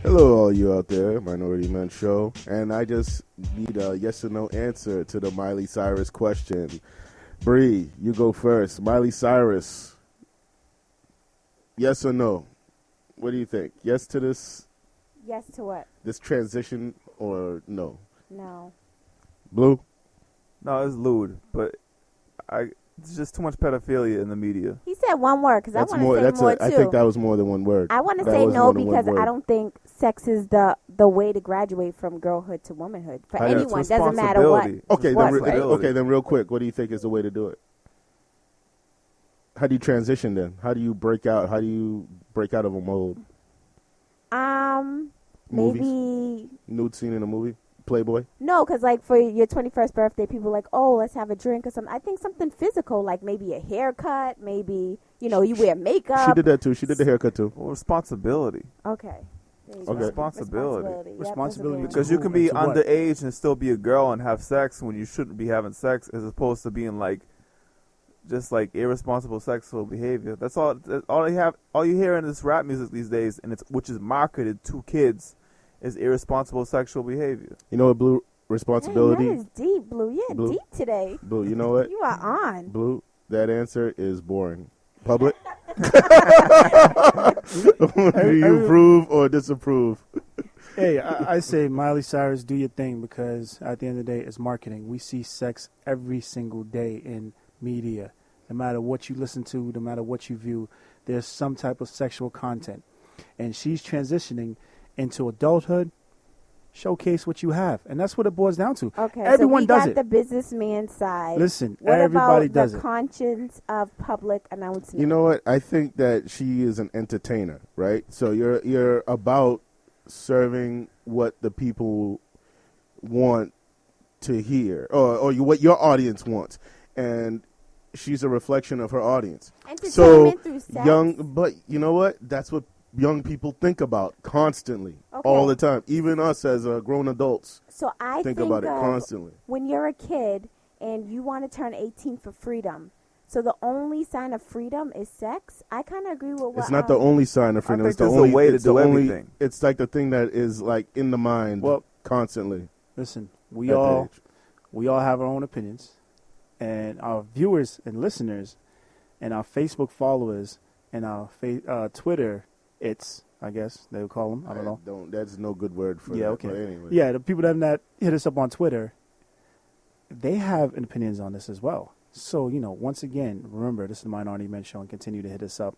Hello, all you out there, Minority Men Show, and I just need a yes or no answer to the Miley Cyrus question. Bree, you go first. Miley Cyrus, yes or no? What do you think? Yes to this? Yes to what? This transition or no? No. Blue? No, it's lewd, but it's just too much pedophilia in the media. He said one word because I want to say more too. I think that was more than one word. I want to say no because I don't think sex is the way to graduate from girlhood to womanhood for anyone. Doesn't matter what. Okay, then real quick, what do you think is the way to do it? How do you transition then? How do you break out? How do you break out of a mold? Maybe Movies? Nude scene in a movie. Playboy? No, because like for your 21st birthday, people are like, oh, let's have a drink or something. I think something physical, like maybe a haircut, maybe, you wear makeup. She did that too. She did the haircut too. Well, responsibility. Okay. Responsibility. Responsibility. Because you can be underage and still be a girl and have sex when you shouldn't be having sex, as opposed to being like, just like irresponsible sexual behavior. That's all. All you hear in this rap music these days, which is marketed to kids, is irresponsible sexual behavior. You know what, Blue? Responsibility. That is deep, Blue. Yeah, Blue. Deep today. Blue, you know what? You are on. Blue, that answer is boring. Public? Do you approve or disapprove? Hey, I say Miley Cyrus, do your thing, because at the end of the day, it's marketing. We see sex every single day in media. No matter what you listen to, no matter what you view, there's some type of sexual content. And she's transitioning into adulthood. Showcase what you have. And that's what it boils down to. Okay, everyone so we does got it. the businessman side. Listen, what everybody about does the it. conscience of public announcement? You know what? I think that she is an entertainer, right? So you're about serving what the people want to hear, or what your audience wants, and she's a reflection of her audience. Entertainment through sex. But you know what? That's what young people think about constantly, all the time. Even us as grown adults, so I think about it constantly. When you're a kid and you want to turn 18 for freedom, so the only sign of freedom is sex. I kind of agree with what. It's not the only sign of freedom. It's the only way to do everything. It's like the thing that is like in the mind constantly. Listen, we all have our own opinions, and our viewers and listeners, and our Facebook followers, and our Twitter. I guess they would call them. I don't know. That's no good word for that. Okay. But anyway. Yeah, the people that have not hit us up on Twitter, they have opinions on this as well. So, once again, remember, this is the Minority Men Show, and continue to hit us up.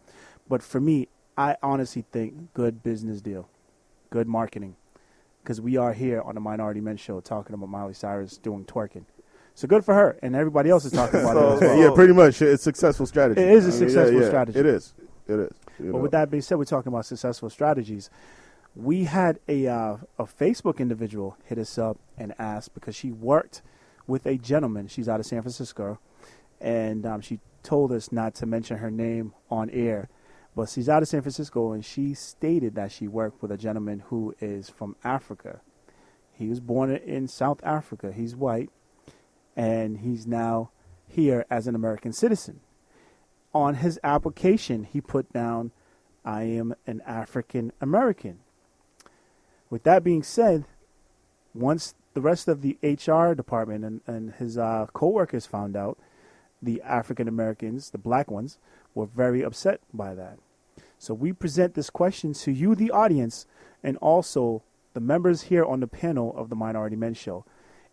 But for me, I honestly think good business deal, good marketing, because we are here on the Minority Men Show talking about Miley Cyrus doing twerking. So good for her, and everybody else is talking about it as well. Yeah, pretty much. It's a successful strategy. It is a successful strategy. It is. But with that being said, we're talking about successful strategies. We had a Facebook individual hit us up and ask, because she worked with a gentleman. She's out of San Francisco, and she told us not to mention her name on air. But she's out of San Francisco, and she stated that she worked with a gentleman who is from Africa. He was born in South Africa. He's white, and he's now here as an American citizen. On his application, he put down, I am an African American. With that being said, once the rest of the HR department and his co-workers found out, the African Americans, the black ones, were very upset by that. So we present this question to you, the audience, and also the members here on the panel of the Minority Men Show.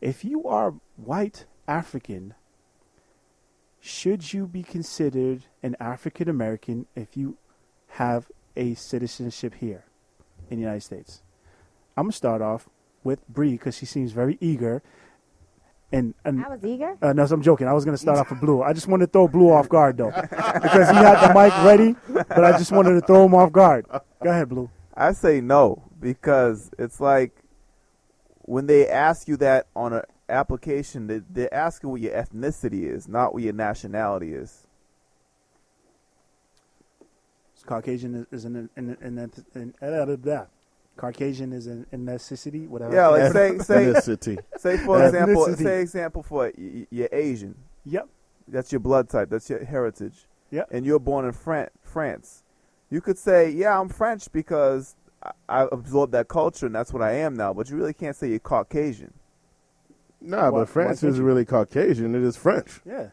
If you are white African, should you be considered an African American if you have a citizenship here in the United States? I'm going to start off with Bree, because she seems very eager. And I was eager? No, I'm joking. I was going to start off with Blue. I just wanted to throw Blue off guard, though, because he had the mic ready, but I just wanted to throw him off guard. Go ahead, Blue. I say no, because it's like when they ask you that on an application, they're asking what your ethnicity is, not what your nationality is. So Caucasian is Caucasian is an ethnicity, whatever. Yeah, like say ethnicity. example for you're Asian. Yep. That's your blood type. That's your heritage. Yep. And you're born in France. You could say, yeah, I'm French because I absorbed that culture, and that's what I am now. But you really can't say you're Caucasian. Nah, but France isn't really Caucasian. It is French. Yeah.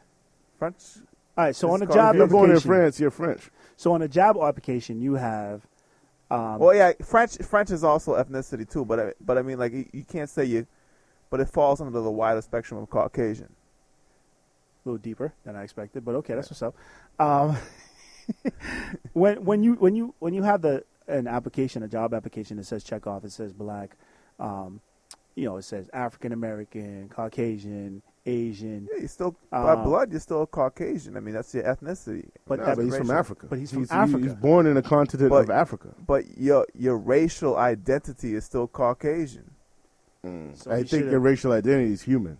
French. All right. So It's on a called- job If you're born in application, France, you're French. so on a job application, you have. Well, yeah, French is also ethnicity too. But I mean, like you can't say you, but it falls under the wider spectrum of Caucasian. A little deeper than I expected, but okay, that's what's up. When you have an application, a job application that says check off, it says black, it says African American, Caucasian, Asian. Yeah, you're still by blood. You're still a Caucasian. I mean, that's your ethnicity. But Nah, but he's from Africa. But he's from Africa. He's born in the continent of Africa. But your racial identity is still Caucasian. So I he think should've- your racial identity is human.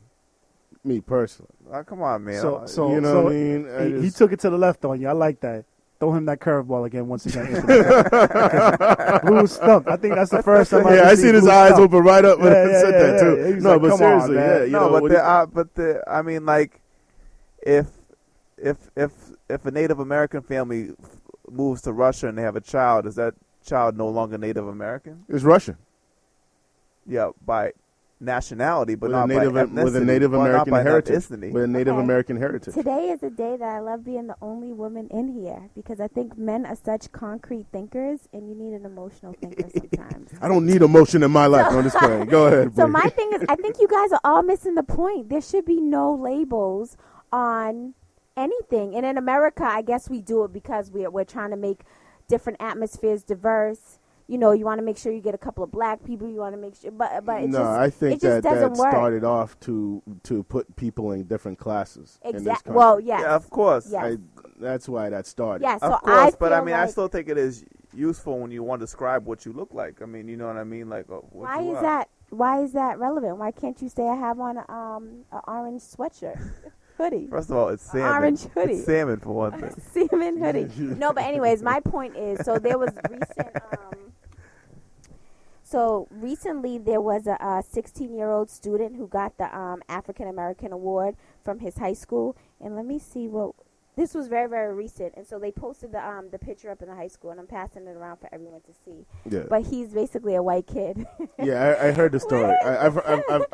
Me personally. Come on, man. So You know what I mean? I He just- took it to the left on you. I like that. Throw him that curveball again once again. Blue stumped. I think that's the first time. Yeah, I seen his eyes open right up when I said that too. Yeah. He's No, like, but "Come on, seriously, man." yeah. You no, know, I mean, like, if a Native American family moves to Russia and they have a child, is that child no longer Native American? it's Russian. Yeah, by nationality, but With not a Native by ethnicity. with a Native Well, not American by heritage. ethnicity. With a Native Okay. American heritage. Today is a day that I love being the only woman in here because I think men are such concrete thinkers, and you need an emotional thinker sometimes. I don't need emotion in my life on this plane. Go ahead. So please. my thing is, I think you guys are all missing the point. There should be no labels on anything. And in America, I guess we do it because we're trying to make different atmospheres diverse. You know, you want to make sure you get a couple of black people. You want to make sure, but it no, just, I think it just that doesn't work. started off to put people in different classes. In this Exactly. country. Well, yes. Yeah, of course. Yes. That's why that started. Yeah, so Of course, but I feel mean, I like- still think it is useful when you want to describe what you look like. I mean, you know what I mean? Like, what Why you is are. that? Why is that relevant? Why can't you say I have on an orange sweatshirt, hoodie, First of all, it's salmon. orange hoodie, It's salmon for one thing. semen hoodie? No, but anyways, my point is, so there was recent. So recently, there was a 16-year-old student who got the African American Award from his high school, and let me see what. This was very, very recent, and so they posted the picture up in the high school, and I'm passing it around for everyone to see. Yeah. But he's basically a white kid. Yeah, I heard the story. I've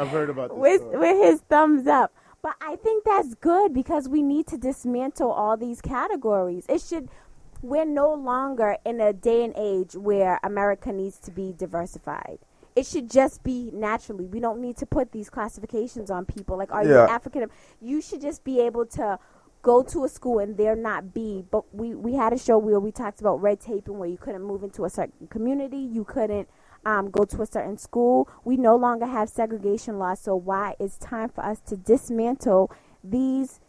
heard about this story. with his thumbs up. But I think that's good because we need to dismantle all these categories. We're no longer in a day and age where America needs to be diversified. It should just be naturally. We don't need to put these classifications on people. Like, are you African? You should just be able to go to a school and there not be. But we had a show where we talked about red tape and where you couldn't move into a certain community. You couldn't go to a certain school. We no longer have segregation laws. So why it's time for us to dismantle these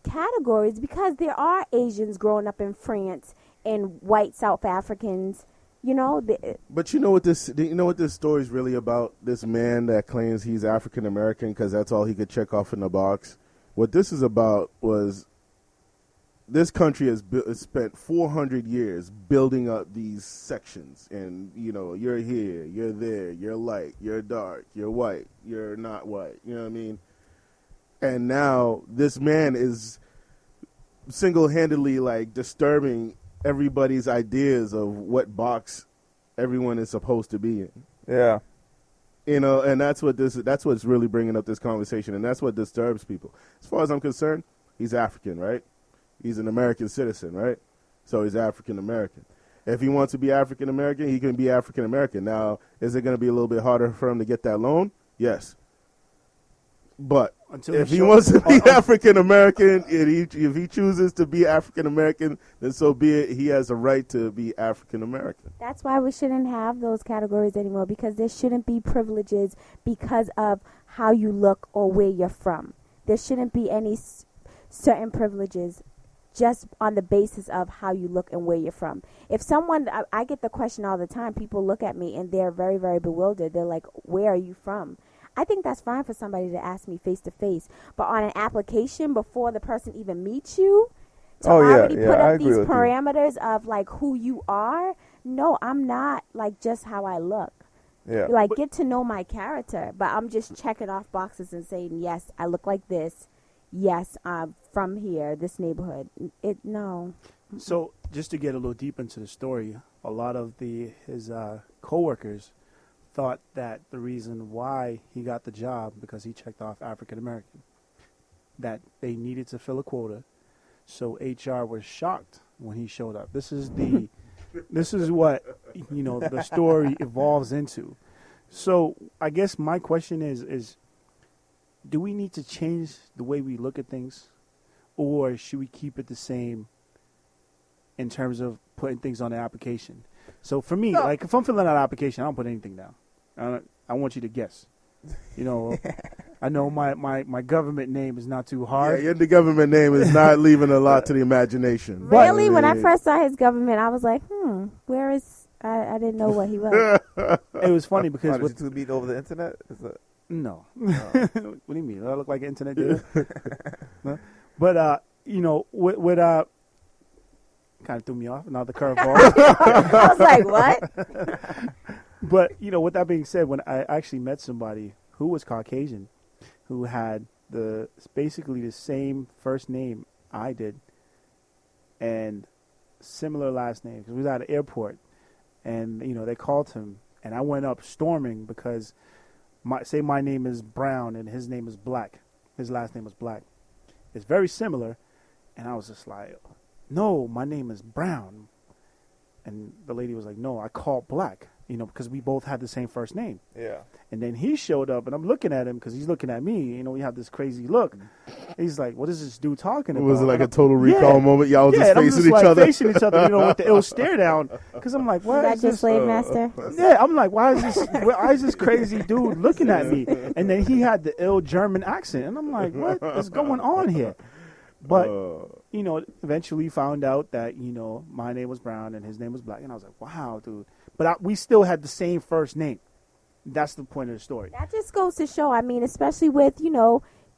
categories, because there are Asians growing up in France and white South Africans, you know. But you know what this story is really about? This man that claims he's African American because that's all he could check off in the box. What this is about was this country has spent 400 years building up these sections, and you know, you're here, you're there, you're light, you're dark, you're white, you're not white. You know what I mean? And now this man is single-handedly like disturbing everybody's ideas of what box everyone is supposed to be in. Yeah. You know, and that's what's really bringing up this conversation, and that's what disturbs people. As far as I'm concerned, he's African, right? He's an American citizen, right? So he's African American. If he wants to be African American, he can be African American. Now, is it going to be a little bit harder for him to get that loan? Yes. But if he wants to be African American, if he chooses to be African American, then so be it. He has a right to be African American. That's why we shouldn't have those categories anymore, because there shouldn't be privileges because of how you look or where you're from. There shouldn't be any certain privileges just on the basis of how you look and where you're from. If someone, I get the question all the time, people look at me and they're very, very bewildered. They're like, where are you from? I think that's fine for somebody to ask me face to face, but on an application before the person even meets you, to already put up these parameters of like who you are. No, I'm not like just how I look. Yeah. Like, get to know my character, but I'm just checking off boxes and saying, yes, I look like this. Yes, I'm from here, this neighborhood. No. So just to get a little deep into the story, a lot of his coworkers thought that the reason why he got the job because he checked off African American, that they needed to fill a quota. So HR was shocked when he showed up. This is what the story evolves into. So I guess my question is do we need to change the way we look at things, or should we keep it the same in terms of putting things on the application? So for me, like if I'm filling out an application, I don't put anything down. I want you to guess. I know my government name is not too hard. Yeah, the government name is not leaving a lot to the imagination. Really? When I first saw his government, I was like, where is... I didn't know what he was. It was funny because... Did you two meet over the internet? No. No. What do you mean? Do I look like an internet dude? No? But, with kind of threw me off. Another curveball. I was like, what? But, with that being said, when I actually met somebody who was Caucasian, who had basically the same first name I did and similar last name, because we was at an airport, and, they called him, and I went up storming because my name is Brown and his name is Black. His last name was Black. It's very similar, and I was just like, no, my name is Brown. And the lady was like, no, I called Black, because we both had the same first name. Yeah. And then he showed up, and I'm looking at him because he's looking at me. We have this crazy look. He's like, what is this dude talking about? Was it like a total recall moment? Y'all was just facing each other? Facing each other, with the ill stare down. Because I'm like, what is that your this? slave master? Yeah, I'm like, why is this crazy dude looking at me? And then he had the ill German accent. And I'm like, what is going on here? But, eventually found out that, my name was Brown and his name was Black. And I was like, wow, dude. But we still had the same first name. That's the point of the story. That just goes to show, especially with,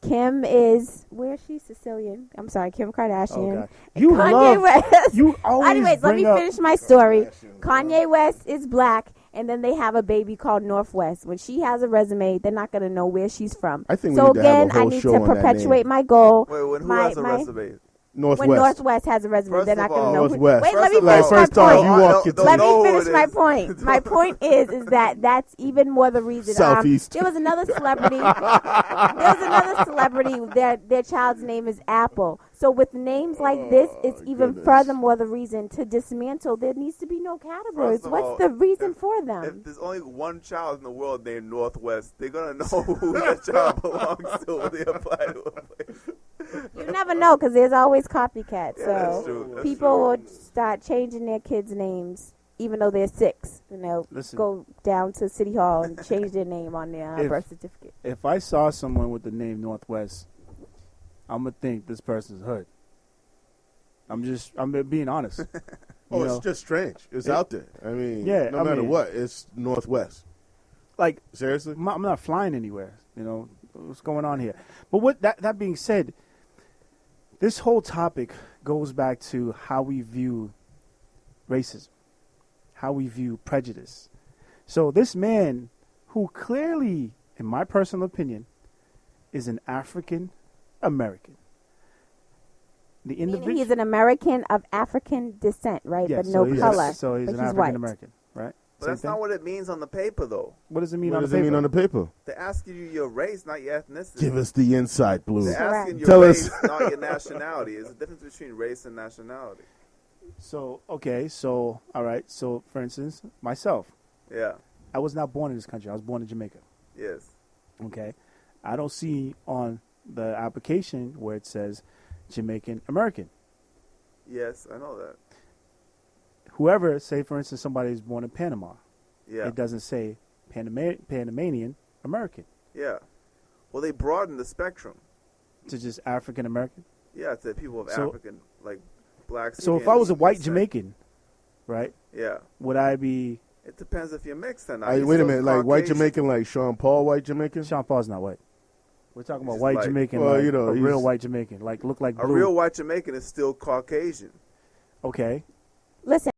Kim is, where is she? Sicilian. I'm sorry, Kim Kardashian. Oh, you Kanye West. You always Anyways, let me finish my story. Kanye West is Black, and then they have a baby called Northwest. When she has a resume, they're not going to know where she's from. I think so we need to have again, a whole I need show to on that perpetuate name. my goal. Wait, who has a resume? Northwest. When Northwest has a resume, First they're not of going to all, know. Northwest. Wait, let me First of all, finish my first time point. you walk into Let know me who finish it my is. point. My point is that even more the reason. Southeast. There was another celebrity. Their child's name is Apple. So with names like this, it's even furthermore the reason to dismantle. There needs to be no categories. First of What's all, the reason for If them? there's only one child in the world named Northwest, they're going to know who that child belongs to when they apply to a place. You never know because there's always copycats. Yeah, So that's true. That's people true. will start changing their kids' names. Even though they're 6, Listen. go down to City Hall and change their name on their birth certificate. If I saw someone with the name Northwest, I'm going to think this person's hood. I'm being honest. It's just strange. It's out there. No matter what, it's Northwest. Like, Seriously? I'm not flying anywhere. What's going on here? But what that being said, this whole topic goes back to how we view racism, how we view prejudice. So this man, who clearly, in my personal opinion, is an African American. The individual. He's an American of African descent, right? Yes, but no color. So he's but an he's African white. American, right? But that's not what it means on the paper, though. What does it mean What on does the it paper? mean on the paper? They're asking you your race, not your ethnicity. Give us the insight, Blue. They're asking your Tell race, us. not your nationality. There's a difference between race and nationality. So, all right. So, for instance, myself, Yeah. I was not born in this country. I was born in Jamaica. Yes. Okay. I don't see on the application where it says Jamaican American. Yes, I know that. Whoever, say for instance, somebody is born in Panama, Yeah. it doesn't say Panamanian American. Yeah. Well, they broaden the spectrum. To just African American. Yeah, to people of So- African, like blacks. So if I was a white Jamaican, right, Yeah. would I be? It depends if you're mixed or not. Wait You're a still minute, like white Caucasian. Jamaican, like Sean Paul, white Jamaican. Sean Paul's not white. We're talking about He's white like- Jamaican, Well, like you know, a real he's- white Jamaican, like look like A blue. real white Jamaican is still Caucasian. Okay. Listen.